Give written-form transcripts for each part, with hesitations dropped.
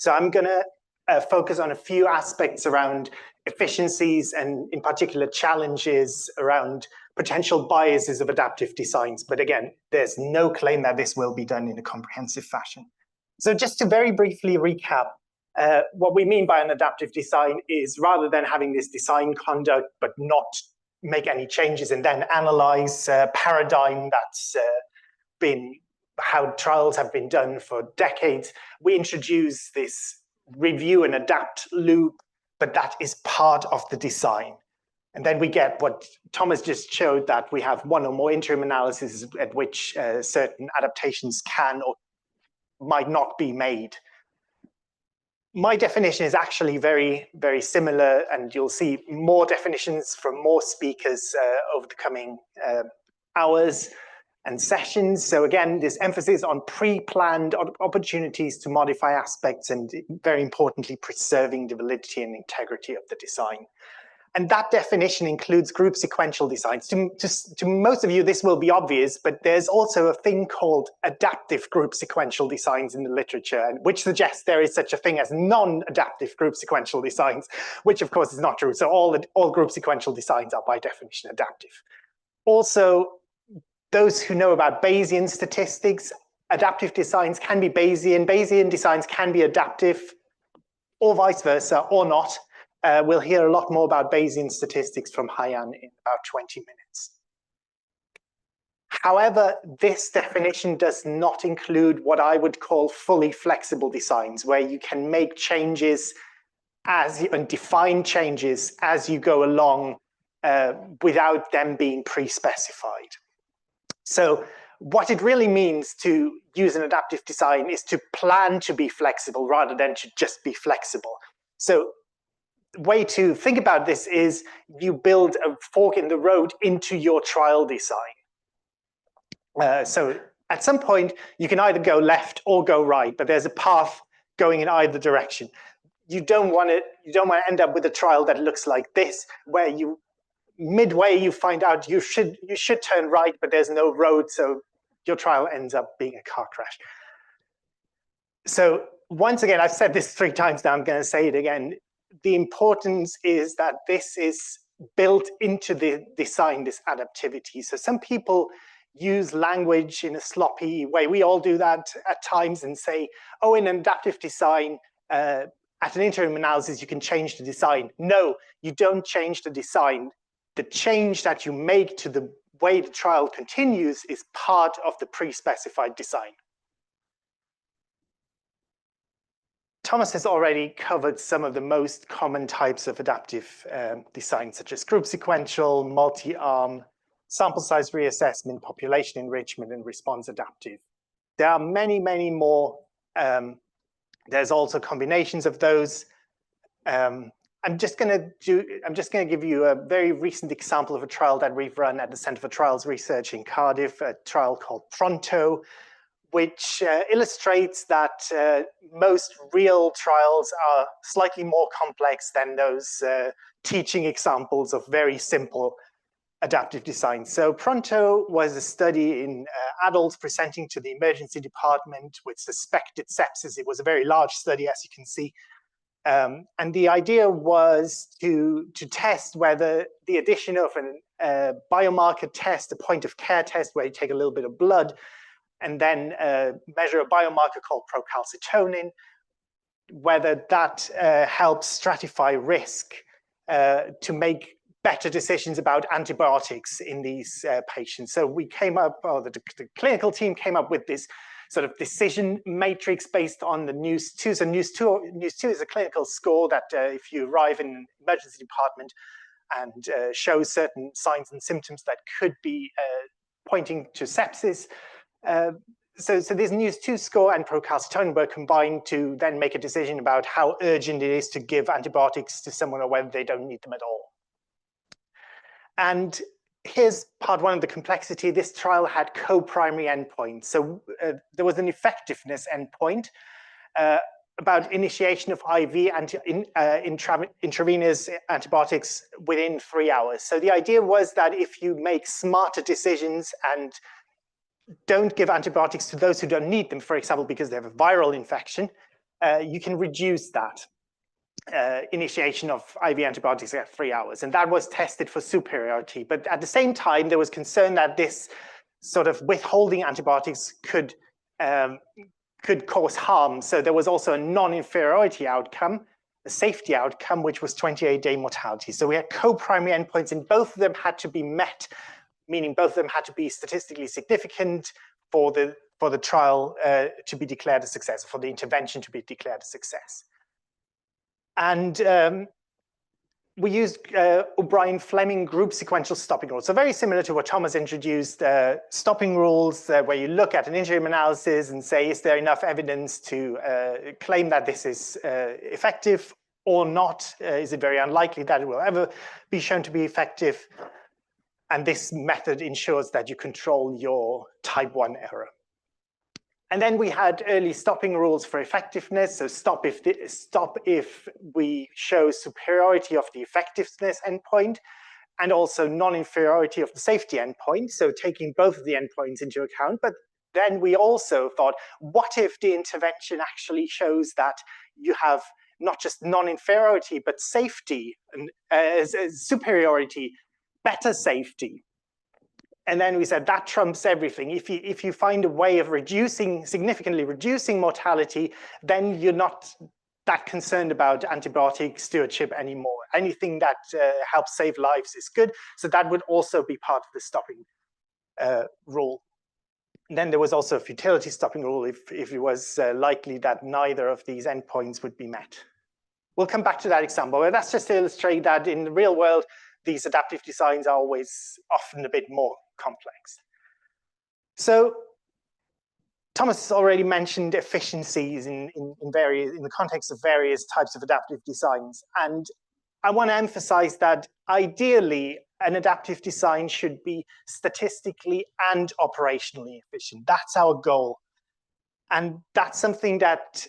So I'm going to focus on a few aspects around efficiencies and in particular challenges around potential biases of adaptive designs. But again, there's no claim that this will be done in a comprehensive fashion. So just to very briefly recap, what we mean by an adaptive design is rather than having this design conduct but not make any changes and then analyze a paradigm that's been how trials have been done for decades, we introduce this review and adapt loop, but that is part of the design. And then we get what Thomas just showed, that we have one or more interim analyses at which certain adaptations can or might not be made. My definition is actually very, very similar, and you'll see more definitions from more speakers over the coming hours and sessions. So again, this emphasis on pre-planned opportunities to modify aspects and very importantly, preserving the validity and integrity of the design. And that definition includes group sequential designs. To most of you, this will be obvious, but there's also a thing called adaptive group sequential designs in the literature, which suggests there is such a thing as non-adaptive group sequential designs, which of course is not true. So all group sequential designs are by definition adaptive. Also, those who know about Bayesian statistics, adaptive designs can be Bayesian. Bayesian designs can be adaptive, or vice versa, or not. We'll hear a lot more about Bayesian statistics from Haiyan in about 20 minutes. However, this definition does not include what I would call fully flexible designs, where you can make changes and define changes as you go along without them being pre-specified. So what it really means to use an adaptive design is to plan to be flexible rather than to just be flexible. So the way to think about this is you build a fork in the road into your trial design. So at some point, you can either go left or go right, but there's a path going in either direction. You don't want to end up with a trial that looks like this, where midway you find out you should turn right, but there's no road, so your trial ends up being a car crash. So once again, I've said this 3 times now, I'm going to say it again. The importance is that this is built into the design, this adaptivity. So some people use language in a sloppy way. We all do that at times and say, oh, in an adaptive design, at an interim analysis, you can change the design. No, you don't change the design. The change that you make to the way the trial continues is part of the pre-specified design. Thomas has already covered some of the most common types of adaptive design, such as group sequential, multi-arm, sample size reassessment, population enrichment, and response adaptive. There are many, many more. There's also combinations of those. I'm just going to give you a very recent example of a trial that we've run at the Center for Trials Research in Cardiff, a trial called Pronto, which illustrates that most real trials are slightly more complex than those teaching examples of very simple adaptive design. So Pronto was a study in adults presenting to the emergency department with suspected sepsis. It was a very large study, as you can see. And the idea was to test whether the addition of a biomarker test, a point of care test where you take a little bit of blood and then measure a biomarker called procalcitonin, whether that helps stratify risk to make better decisions about antibiotics in these patients. So we came up, or the clinical team came up with this sort of decision matrix based on the NEWS2. So NEWS2 is a clinical score that if you arrive in an emergency department and show certain signs and symptoms that could be pointing to sepsis. So this NEWS2 score and procalcitonin were combined to then make a decision about how urgent it is to give antibiotics to someone or whether they don't need them at all. And here's part 1 of the complexity. This trial had co-primary endpoints. So there was an effectiveness endpoint about initiation of IV intravenous antibiotics within 3 hours. So the idea was that if you make smarter decisions and don't give antibiotics to those who don't need them, for example, because they have a viral infection, you can reduce that initiation of IV antibiotics at 3 hours. And that was tested for superiority. But at the same time, there was concern that this sort of withholding antibiotics could cause harm. So there was also a non-inferiority outcome, a safety outcome, which was 28-day mortality. So we had co-primary endpoints, and both of them had to be met, meaning both of them had to be statistically significant for the trial to be declared a success, for the intervention to be declared a success. And we used O'Brien-Fleming group sequential stopping rules. So very similar to what Thomas introduced, stopping rules where you look at an interim analysis and say, is there enough evidence to claim that this is effective or not? Is it very unlikely that it will ever be shown to be effective? And this method ensures that you control your type 1 error. And then we had early stopping rules for effectiveness. So stop if we show superiority of the effectiveness endpoint, and also non-inferiority of the safety endpoint. So taking both of the endpoints into account. But then we also thought, what if the intervention actually shows that you have not just non-inferiority, but safety, and superiority, better safety? And then we said that trumps everything. If you find a way of significantly reducing mortality, then you're not that concerned about antibiotic stewardship anymore. Anything that helps save lives is good. So that would also be part of the stopping rule. And then there was also a futility stopping rule if it was likely that neither of these endpoints would be met. We'll come back to that example, but that's just to illustrate that in the real world, these adaptive designs are often a bit more complex. So Thomas already mentioned efficiencies in the context of various types of adaptive designs. And I want to emphasize that ideally, an adaptive design should be statistically and operationally efficient. That's our goal. And that's something that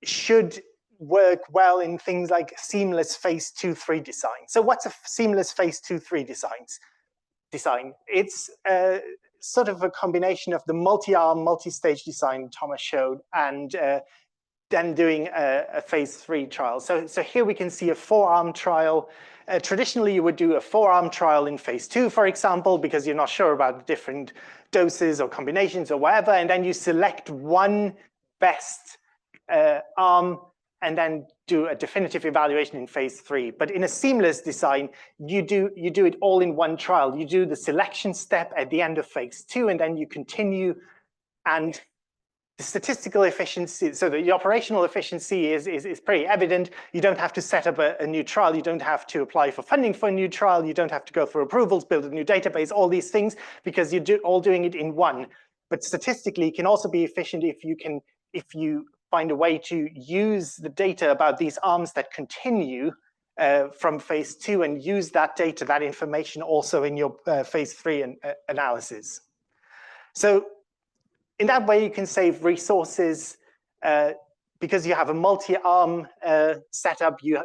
should work well in things like seamless phase 2-3 design. So what's a seamless phase 2-3 design? It's sort of a combination of the multi-arm, multi-stage design Thomas showed, and then doing a phase 3 trial. So here we can see a 4-arm trial. Traditionally, you would do a 4-arm trial in phase 2, for example, because you're not sure about the different doses or combinations or whatever, and then you select one best arm and then do a definitive evaluation in phase 3. But in a seamless design, you do it all in one trial. You do the selection step at the end of phase 2, and then you continue. And the statistical efficiency, so the operational efficiency is pretty evident. You don't have to set up a new trial. You don't have to apply for funding for a new trial. You don't have to go through approvals, build a new database, all these things, because you're all doing it in one. But statistically, it can also be efficient if you find a way to use the data about these arms that continue from phase 2 and use that data, that information also in your phase 3 analysis. So in that way, you can save resources because you have a multi-arm setup. You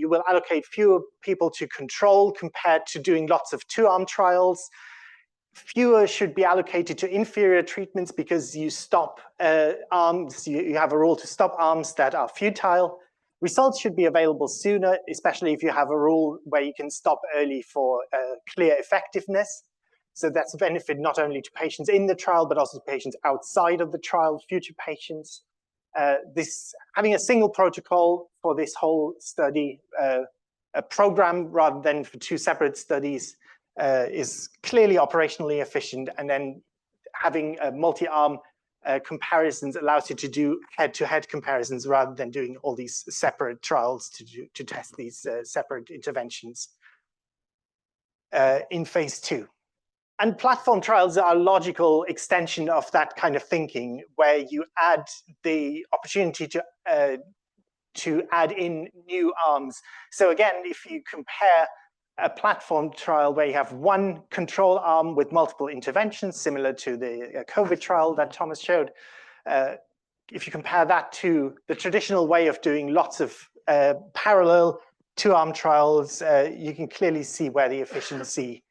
will allocate fewer people to control compared to doing lots of 2-arm trials. Fewer should be allocated to inferior treatments because you stop arms, you have a rule to stop arms that are futile. Results should be available sooner, especially if you have a rule where you can stop early for clear effectiveness. So that's a benefit not only to patients in the trial, but also to patients outside of the trial, future patients. Having a single protocol for this whole study, a program rather than for 2 separate studies, is clearly operationally efficient, and then having a multi-arm comparisons allows you to do head-to-head comparisons rather than doing all these separate trials to test these separate interventions in phase 2. And platform trials are a logical extension of that kind of thinking, where you add the opportunity to add in new arms. So again, if you compare a platform trial where you have one control arm with multiple interventions, similar to the COVID trial that Thomas showed, if you compare that to the traditional way of doing lots of parallel 2-arm trials, you can clearly see where the efficiencies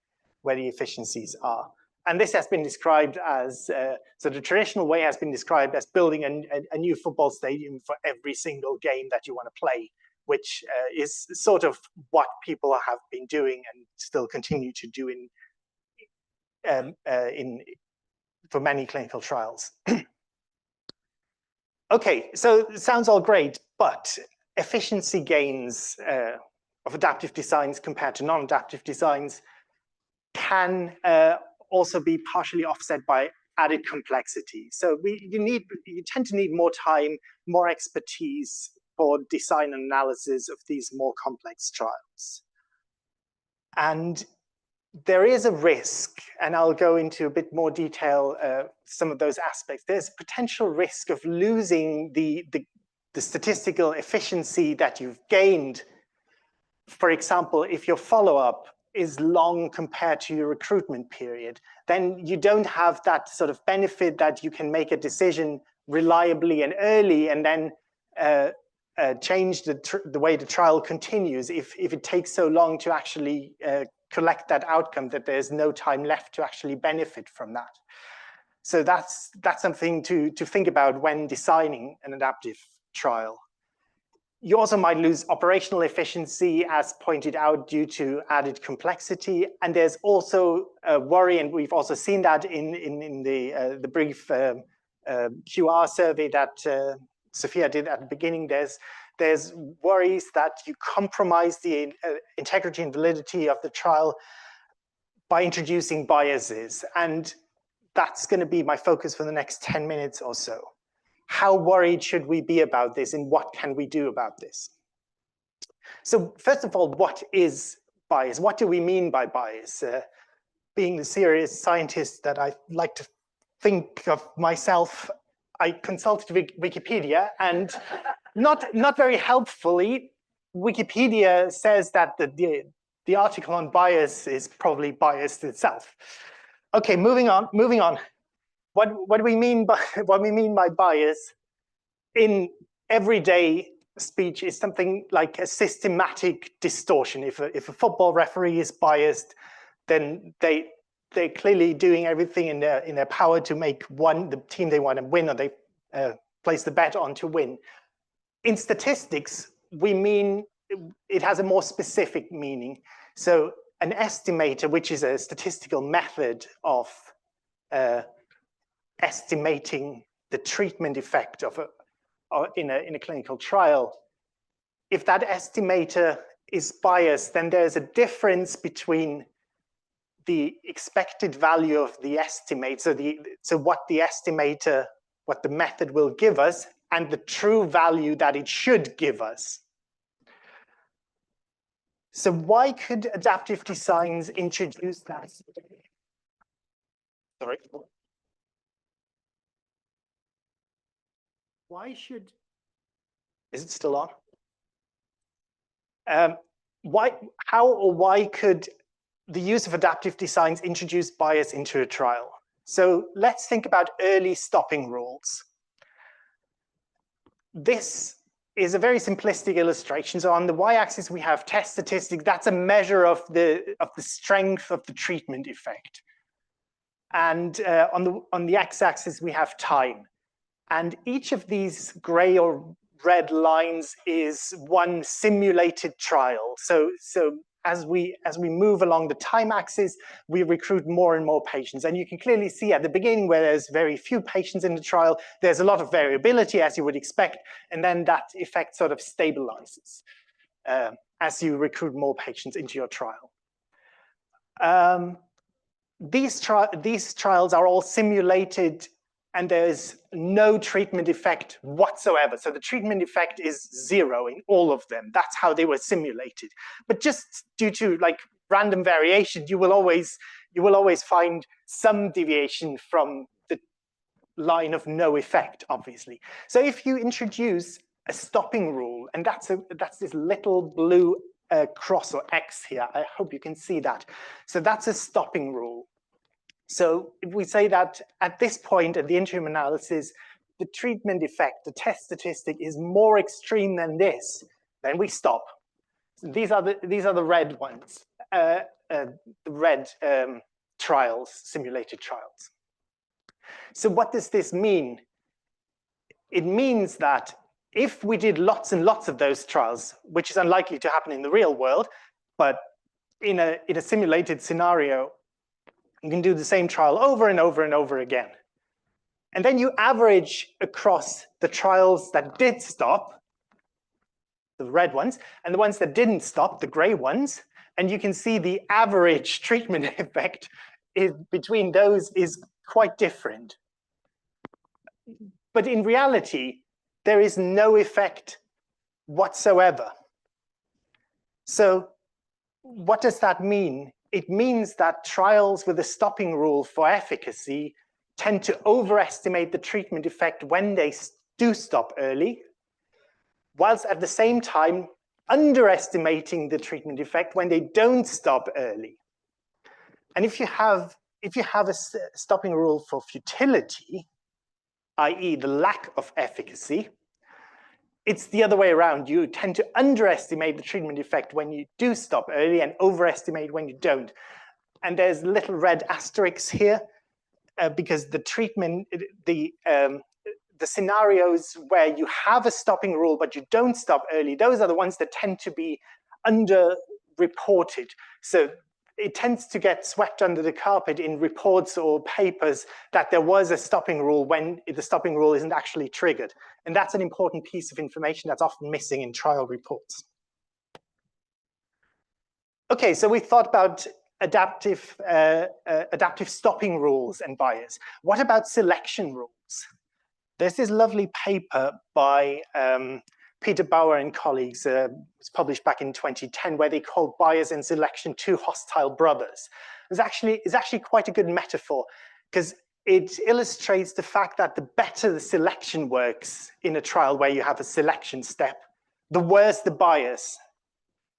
are. And this has been described as, so the traditional way has been described as building a new football stadium for every single game that you want to play, which is sort of what people have been doing and still continue to do for many clinical trials. Okay, so it sounds all great, but efficiency gains of adaptive designs compared to non-adaptive designs can also be partially offset by added complexity. So you tend to need more time, more expertise for design and analysis of these more complex trials. And there is a risk, and I'll go into a bit more detail some of those aspects. There's a potential risk of losing the statistical efficiency that you've gained. For example, if your follow-up is long compared to your recruitment period, then you don't have that sort of benefit that you can make a decision reliably and early and then change the way the trial continues if it takes so long to actually collect that outcome that there's no time left to actually benefit from that. So that's something to think about when designing an adaptive trial. You also might lose operational efficiency, as pointed out, due to added complexity. And there's also a worry, and we've also seen that in the brief QR survey that Sophia did at the beginning. There's worries that you compromise the integrity and validity of the trial by introducing biases. And that's going to be my focus for the next 10 minutes or so. How worried should we be about this, and what can we do about this? So first of all, what is bias? What do we mean by bias? Being the serious scientist that I like to think of myself, I consulted Wikipedia, and not very helpfully, Wikipedia says that the article on bias is probably biased itself. Okay, moving on. What do we mean by bias in everyday speech is something like a systematic distortion. If a football referee is biased, then they're clearly doing everything in their power to make the team they want to win, or they place the bet on to win. In statistics, we mean it has a more specific meaning. So an estimator, which is a statistical method of estimating the treatment effect of in a clinical trial, if that estimator is biased, then there's a difference between the expected value of the estimate, so what the method will give us, and the true value that it should give us. So why could adaptive designs introduce that? Sorry. Is it still on? How or why could the use of adaptive designs introduce bias into a trial? So let's think about early stopping rules. This is a very simplistic illustration. So on the y-axis, we have test statistics. That's a measure of the strength of the treatment effect. And on the x-axis, we have time. And each of these gray or red lines is one simulated trial. So as we move along the time axis, we recruit more and more patients. And you can clearly see at the beginning, where there's very few patients in the trial, there's a lot of variability, as you would expect. And then that effect sort of stabilizes as you recruit more patients into your trial. These trials are all simulated, and there's no treatment effect whatsoever. So the treatment effect is zero in all of them. That's how they were simulated. But just due to like random variation, you will always find some deviation from the line of no effect, obviously. So if you introduce a stopping rule, and that's this little blue cross or X here. I hope you can see that. So that's a stopping rule. So if we say that at this point at the interim analysis, the treatment effect, the test statistic is more extreme than this, then we stop. So these are the red ones, the red trials, simulated trials. So what does this mean? It means that if we did lots and lots of those trials, which is unlikely to happen in the real world, but in a simulated scenario, you can do the same trial over and over and over again. And then you average across the trials that did stop, the red ones, and the ones that didn't stop, the gray ones, and you can see the average treatment effect between those is quite different. But in reality, there is no effect whatsoever. So what does that mean? It means that trials with a stopping rule for efficacy tend to overestimate the treatment effect when they do stop early, whilst at the same time underestimating the treatment effect when they don't stop early. And if you have a stopping rule for futility, i.e. the lack of efficacy, it's the other way around. You tend to underestimate the treatment effect when you do stop early and overestimate when you don't. And there's little red asterisks here because the treatment, the scenarios where you have a stopping rule but you don't stop early, those are the ones that tend to be underreported. So it tends to get swept under the carpet in reports or papers that there was a stopping rule when the stopping rule isn't actually triggered. And that's an important piece of information that's often missing in trial reports. Okay, so we thought about adaptive stopping rules and bias. What about selection rules? There's this lovely paper by Peter Bauer and colleagues, it was published back in 2010, where they called bias and selection two hostile brothers. It's actually quite a good metaphor because it illustrates the fact that the better the selection works in a trial where you have a selection step, the worse the bias.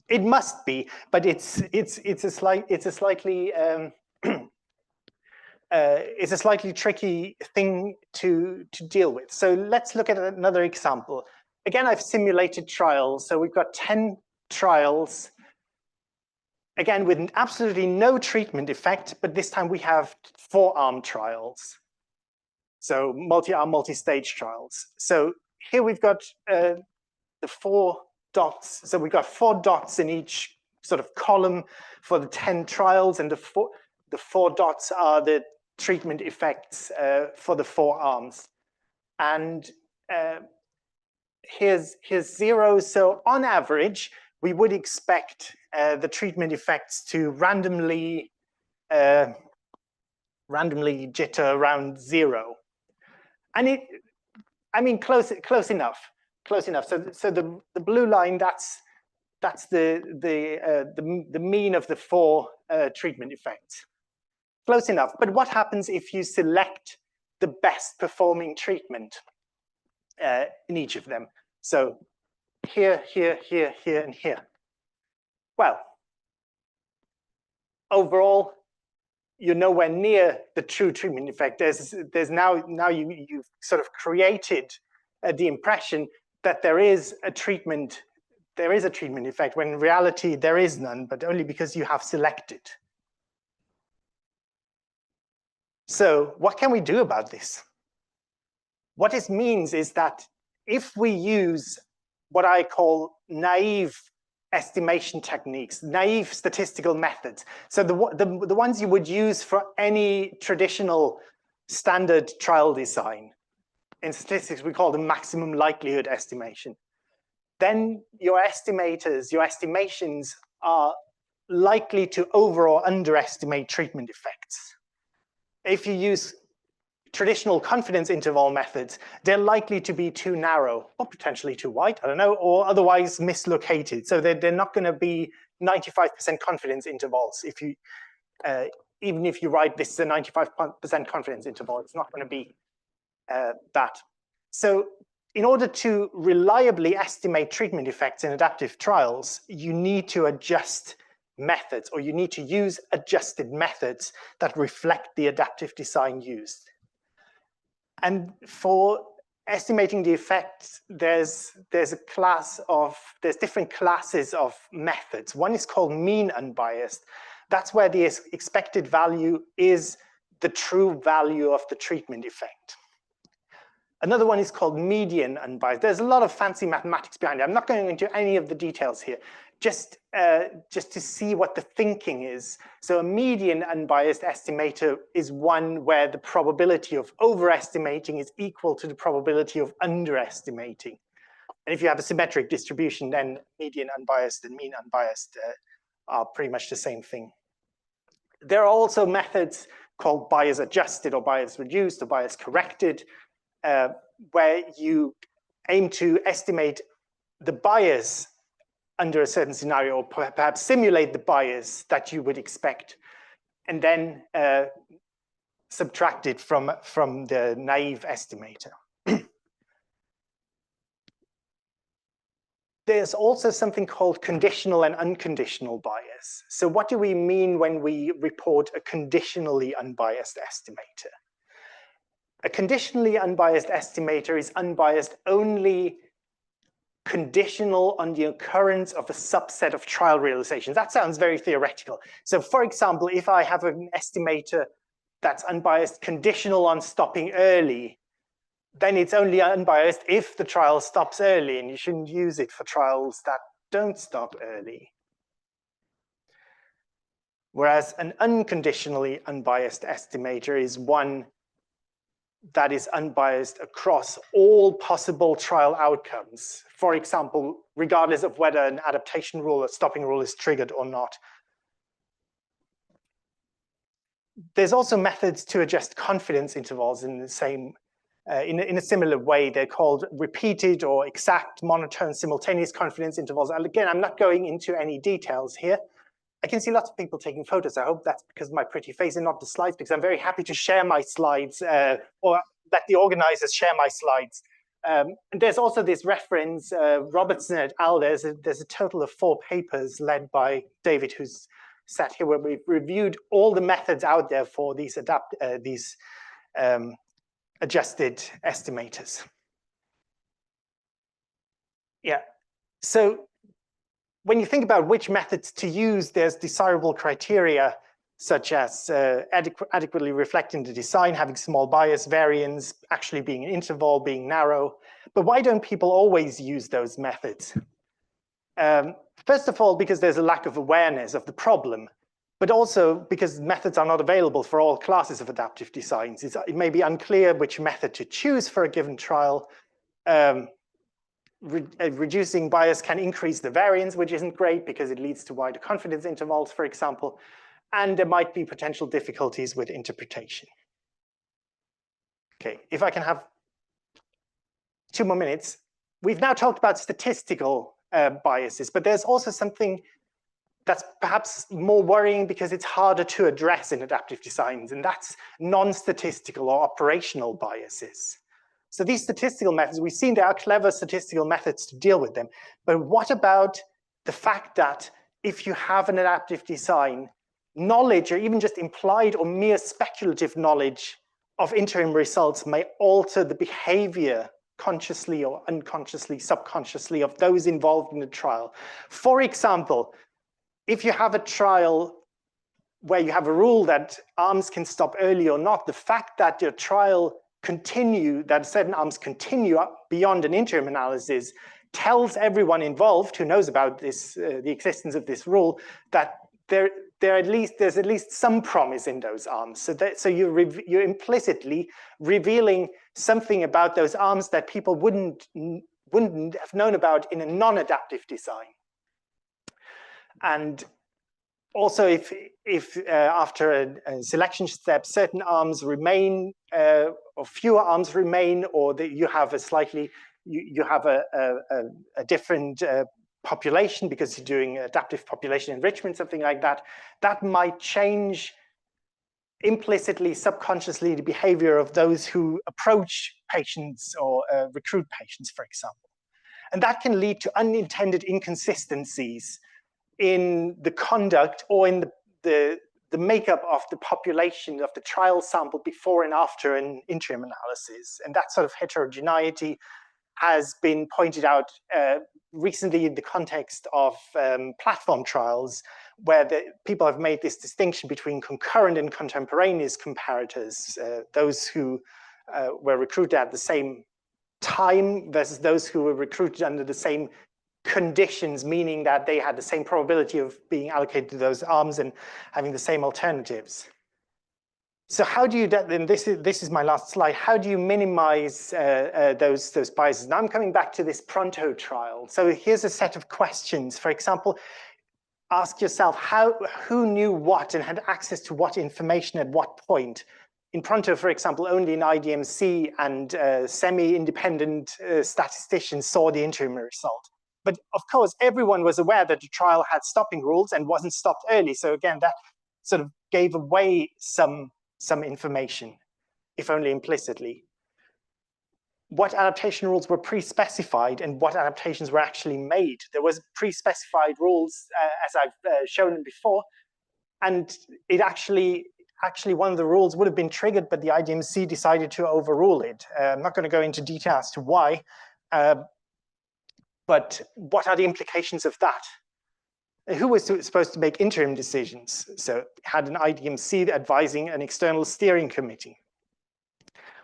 It must be, but it's a slightly tricky thing to deal with. So let's look at another example. Again, I've simulated trials. So we've got 10 trials, again, with absolutely no treatment effect, but this time we have 4-arm trials. So multi-arm, multi-stage trials. So here we've got the 4 dots. So we've got 4 dots in each sort of column for the 10 trials, and the 4 dots are the treatment effects for the 4 arms. And here's 0. So on average, we would expect the treatment effects to randomly jitter around 0. And close enough. So the blue line, that's the mean of the 4 treatment effects. Close enough. But what happens if you select the best performing treatment in each of them? So here, here, here, here, and here. Well, overall, you're nowhere near the true treatment effect. There's now you've sort of created the impression that there is a treatment effect, when in reality there is none, but only because you have selected. So what can we do about this? What this means is that if we use what I call naive estimation techniques, naive statistical methods, so the ones you would use for any traditional standard trial design, in statistics we call them maximum likelihood estimation, then your estimations are likely to over or underestimate treatment effects. If you use traditional confidence interval methods, they're likely to be too narrow, or potentially too wide, I don't know, or otherwise mislocated. So they're not going to be 95% confidence intervals. If you, even if you write this is a 95% confidence interval, it's not going to be that. So in order to reliably estimate treatment effects in adaptive trials, you need to adjust methods, or you need to use adjusted methods that reflect the adaptive design used. And for estimating the effects, there's different classes of methods. One is called mean unbiased, That's where the expected value is the true value of the treatment effect. Another one is called median unbiased. There's a lot of fancy mathematics behind it. I'm not going into any of the details here, just to see what the thinking is. So a median unbiased estimator is one where the probability of overestimating is equal to the probability of underestimating. And if you have a symmetric distribution, then median unbiased and mean unbiased are pretty much the same thing. There are also methods called bias adjusted or bias reduced or bias corrected, where you aim to estimate the bias under a certain scenario, or perhaps simulate the bias that you would expect, and then subtract it from the naive estimator. There's also something called conditional and unconditional bias. So what do we mean when we report a conditionally unbiased estimator? A conditionally unbiased estimator is unbiased only conditional on the occurrence of a subset of trial realizations. That sounds very theoretical. So for example, if I have an estimator that's unbiased conditional on stopping early, then it's only unbiased if the trial stops early, and you shouldn't use it for trials that don't stop early. Whereas an unconditionally unbiased estimator is one that is unbiased across all possible trial outcomes. For example, regardless of whether an adaptation rule or stopping rule is triggered or not. There's also methods to adjust confidence intervals in the same in a similar way. They're called repeated or exact, monotone, simultaneous confidence intervals. And again, I'm not going into any details here. I can see lots of people taking photos. I hope that's because of my pretty face and not the slides, because I'm very happy to share my slides or let the organizers share my slides. And there's also this reference, Robertson et al. There's a total of 4 papers led by David, who's sat here, where we've reviewed all the methods out there for these adjusted estimators. Yeah, so when you think about which methods to use, there's desirable criteria such as adequately reflecting the design, having small bias, variance, actually being an interval, being narrow. But why don't people always use those methods? First of all, because there's a lack of awareness of the problem, but also because methods are not available for all classes of adaptive designs. It may be unclear which method to choose for a given trial. Reducing bias can increase the variance, which isn't great because it leads to wider confidence intervals, for example, and there might be potential difficulties with interpretation. Okay, if I can have 2 more minutes. We've now talked about statistical biases, but there's also something that's perhaps more worrying because it's harder to address in adaptive designs, and that's non-statistical or operational biases. So these statistical methods, we've seen there are clever statistical methods to deal with them, but what about the fact that if you have an adaptive design, knowledge or even just implied or mere speculative knowledge of interim results may alter the behavior consciously or unconsciously, subconsciously of those involved in the trial. For example, if you have a trial where you have a rule that arms can stop early or not, the fact that your trial that certain arms continue up beyond an interim analysis tells everyone involved who knows about this, the existence of this rule, that there's at least some promise in those arms. So you're implicitly revealing something about those arms that people wouldn't have known about in a non-adaptive design. And also, if after a selection step, certain arms remain, or fewer arms remain, or that you have a different population because you're doing adaptive population enrichment, something like that, that might change implicitly, subconsciously, the behavior of those who approach patients or recruit patients, for example. And that can lead to unintended inconsistencies in the conduct or in the makeup of the population of the trial sample before and after an interim analysis. And that sort of heterogeneity has been pointed out recently in the context of platform trials, where people have made this distinction between concurrent and contemporaneous comparators, those who were recruited at the same time versus those who were recruited under the same conditions, meaning that they had the same probability of being allocated to those arms and having the same alternatives. So how do you, and this is my last slide, how do you minimize those biases? Now I'm coming back to this Pronto trial. So here's a set of questions. For example, ask yourself who knew what and had access to what information at what point. In Pronto, for example, only an IDMC and semi-independent statisticians saw the interim result. But of course, everyone was aware that the trial had stopping rules and wasn't stopped early. So again, that sort of gave away some information, if only implicitly. What adaptation rules were pre-specified and what adaptations were actually made? There was pre-specified rules, as I've shown before, and it actually one of the rules would have been triggered, but the IDMC decided to overrule it. I'm not going to go into detail as to why, but what are the implications of that? Who was supposed to make interim decisions? So had an IDMC advising an external steering committee.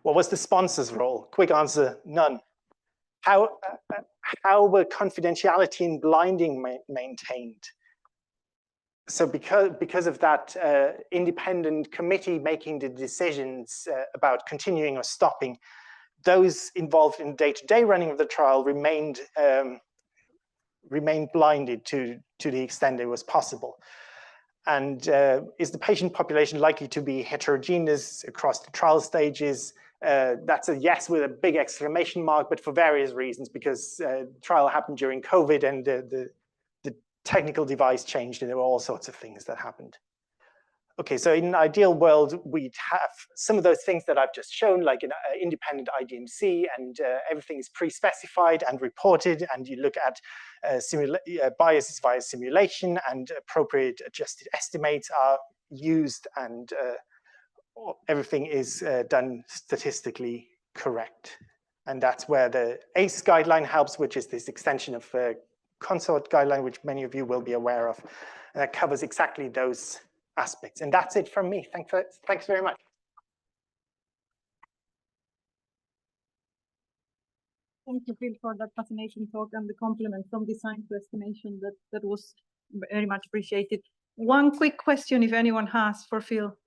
What was the sponsor's role? Quick answer, none. How were confidentiality and blinding maintained? So because of that independent committee making the decisions about continuing or stopping, those involved in day-to-day running of the trial remained blinded to the extent it was possible. And is the patient population likely to be heterogeneous across the trial stages? That's a yes with a big exclamation mark, but for various reasons, because the trial happened during COVID and the technical device changed and there were all sorts of things that happened. Okay, so in an ideal world, we'd have some of those things that I've just shown, like an independent IDMC, and everything is pre-specified and reported, and you look at biases via simulation, and appropriate adjusted estimates are used, and everything is done statistically correct. And that's where the ACE guideline helps, which is this extension of consort guideline, which many of you will be aware of. And that covers exactly those aspects. And that's it from me. Thanks very much. Thank you, Phil, for that fascinating talk and the compliment from design to estimation. That was very much appreciated. One quick question, if anyone has, for Phil.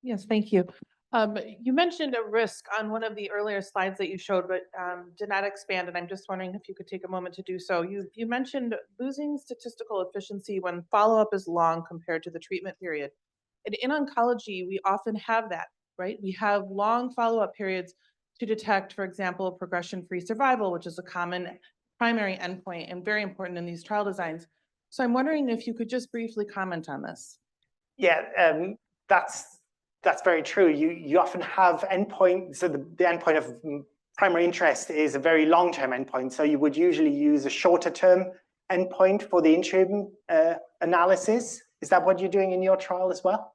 Yes, thank you. You mentioned a risk on one of the earlier slides that you showed, but did not expand, and I'm just wondering if you could take a moment to do so. You mentioned losing statistical efficiency when follow-up is long compared to the treatment period. And in oncology, we often have that, right? We have long follow-up periods to detect, for example, progression-free survival, which is a common primary endpoint and very important in these trial designs. So I'm wondering if you could just briefly comment on this. Yeah, that's very true. You often have endpoints. So the endpoint of primary interest is a very long-term endpoint. So you would usually use a shorter-term endpoint for the interim analysis. Is that what you're doing in your trial as well?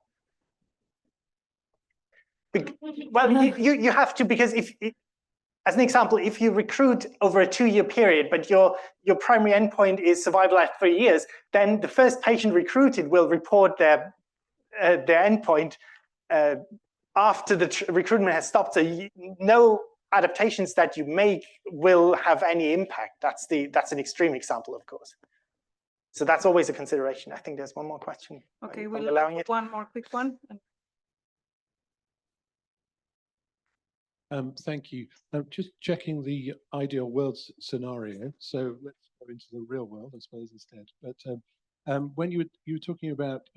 Well, you have to, because as an example, if you recruit over a 2-year period, but your primary endpoint is survival at 3 years, then the first patient recruited will report their endpoint after the recruitment has stopped. So no adaptations that you make will have any impact. That's an extreme example, of course. So that's always a consideration. I think there's one more question. Okay, we'll allow one more quick one. Thank you. Just checking the ideal world scenario. So let's go into the real world, I suppose, instead. But when you were talking about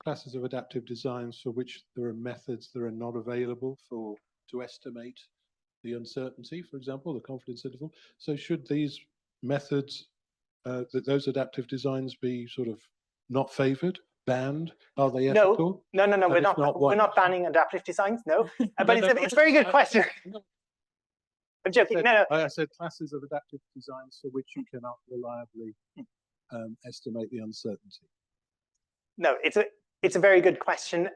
classes of adaptive designs for which there are methods that are not available to estimate the uncertainty, for example, the confidence interval. So should these methods, those adaptive designs, be sort of not favored? Banned? Are they ethical? No. We're not banning adaptive designs. No, but it's a very good question. I'm joking. No. I said classes of adaptive designs for which you cannot reliably estimate the uncertainty. No, It's a very good question.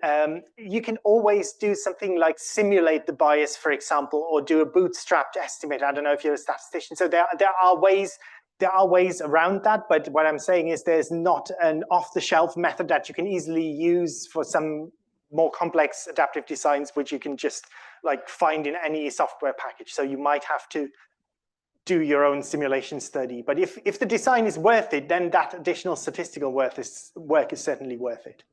You can always do something like simulate the bias, for example, or do a bootstrapped estimate. I don't know if you're a statistician. So there are ways around that. But what I'm saying is there's not an off-the-shelf method that you can easily use for some more complex adaptive designs, which you can just like find in any software package. So you might have to do your own simulation study. But if the design is worth it, then that additional statistical work is certainly worth it.